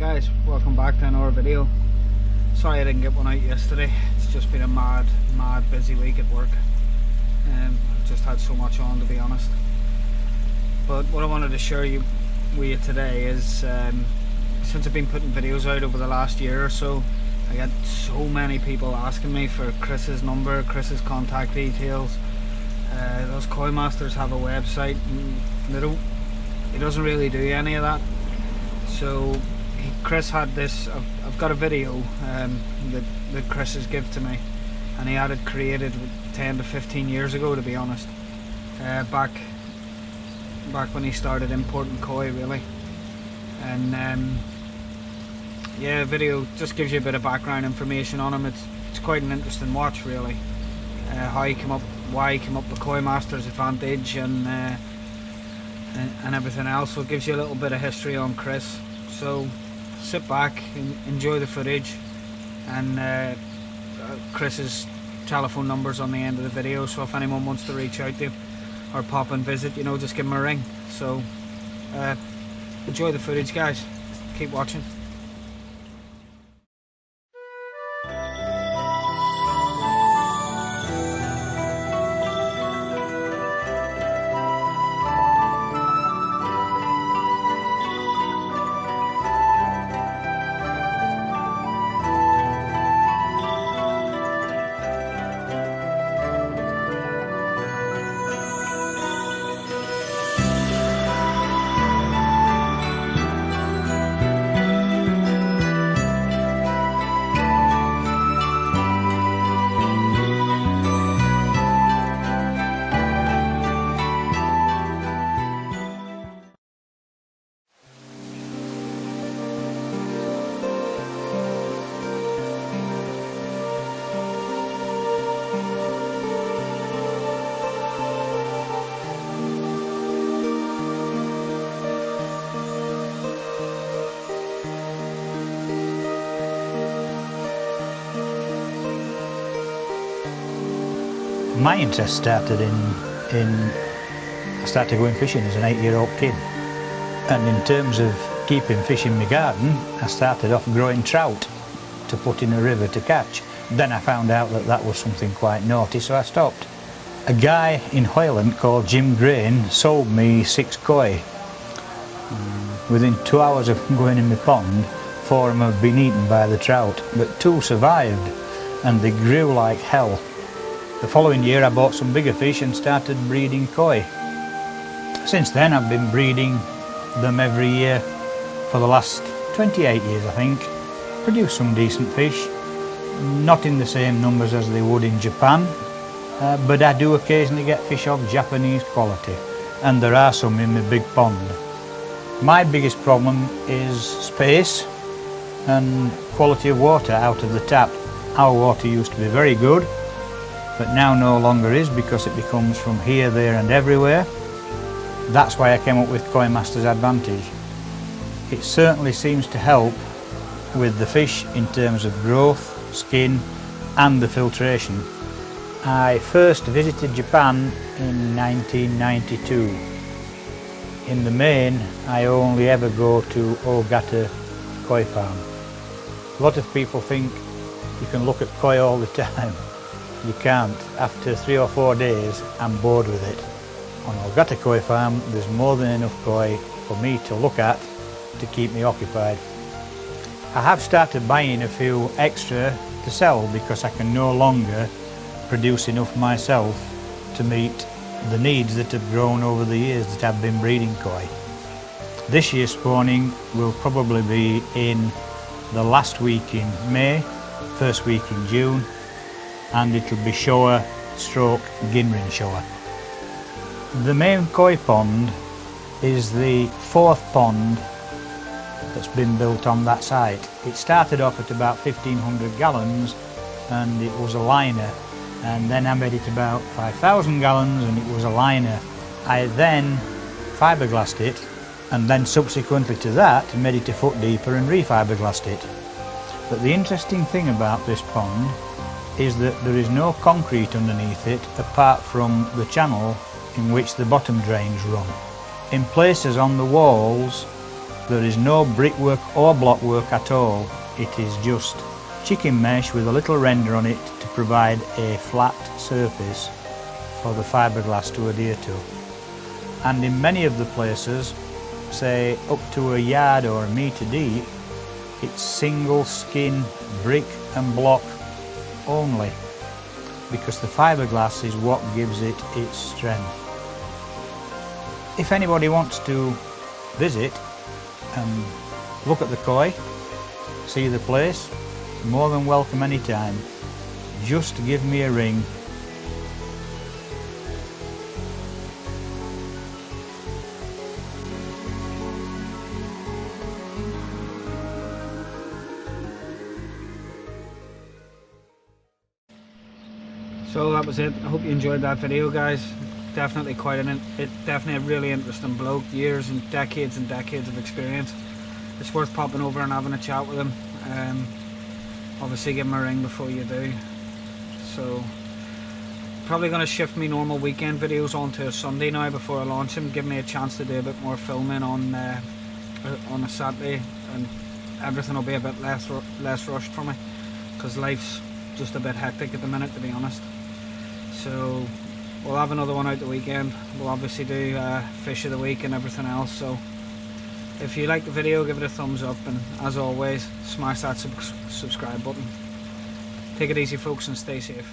Right guys, welcome back to another video. Sorry I didn't get one out yesterday. It's just been a mad busy week at work. I've just had so much on, to be honest. But what I wanted to share with you today is since I've been putting videos out over the last year or so, I get so many people asking me for Chris's number, Chris's contact details. Those KoiMasters have a website and he doesn't really do any of that. So Chris had this, I've got a video that Chris has given to me, and he had it created 10 to 15 years ago, to be honest, back when he started importing koi, really. And yeah, video just gives you a bit of background information on him. It's quite an interesting watch, really. How he came up, why he came up with KoiMasters Advantage, and everything else. So it gives you a little bit of history on Chris. So sit back and enjoy the footage, and Chris's telephone number's on the end of the video, so if anyone wants to reach out to him or pop and visit, you know, just give him a ring. So enjoy the footage, guys. Keep watching. My interest started I started going fishing as an 8-year-old kid, and in terms of keeping fish in my garden, I started off growing trout to put in a river to catch. Then I found out that was something quite naughty, so I stopped. A guy in Hoyland called Jim Grain sold me 6 koi. Within 2 hours of going in my pond, 4 of them had been eaten by the trout, but 2 survived, and they grew like hell. The following year I bought some bigger fish and started breeding koi. Since then I've been breeding them every year for the last 28 years, I think. Produce some decent fish, not in the same numbers as they would in Japan, but I do occasionally get fish of Japanese quality, and there are some in my big pond. My biggest problem is space and quality of water out of the tap. Our water used to be very good, but now no longer is, because it becomes from here, there and everywhere. That's why I came up with KoiMasters Advantage. It certainly seems to help with the fish in terms of growth, skin and the filtration. I first visited Japan in 1992. In the main, I only ever go to Ogata Koi Farm. A lot of people think you can look at koi all the time. You can't. After 3 or 4 days, I'm bored with it. On Ogata Koi Farm, there's more than enough koi for me to look at to keep me occupied. I have started buying a few extra to sell because I can no longer produce enough myself to meet the needs that have grown over the years that I've been breeding koi. This year's spawning will probably be in the last week in May, first week in June, and it'll be shower stroke Ginrin shower. The main koi pond is the 4th pond that's been built on that site. It started off at about 1,500 gallons and it was a liner, and then I made it about 5,000 gallons and it was a liner. I then fiberglassed it, and then subsequently to that made it a foot deeper and refiberglassed it. But the interesting thing about this pond is that there is no concrete underneath it apart from the channel in which the bottom drains run. In places on the walls There is no brickwork or blockwork at all. It is just chicken mesh with a little render on it to provide a flat surface for the fiberglass to adhere to. And in many of the places, say up to a yard or a metre deep, it's single skin brick and block only, because the fiberglass is what gives it its strength. If anybody wants to visit and look at the koi, see the place, more than welcome anytime. Just give me a ring. So that was it. I hope you enjoyed that video, guys. Definitely definitely a really interesting bloke, years and decades of experience. It's worth popping over and having a chat with him. Obviously give him a ring before you do. So probably going to shift me normal weekend videos onto a Sunday now before I launch him, give me a chance to do a bit more filming on a Saturday, and everything will be a bit less rushed for me, because life's just a bit hectic at the minute, to be honest. So we'll have another one out the weekend. We'll obviously do fish of the week and everything else. So if you like the video, give it a thumbs up, and as always, smash that subscribe button. Take it easy, folks, and stay safe.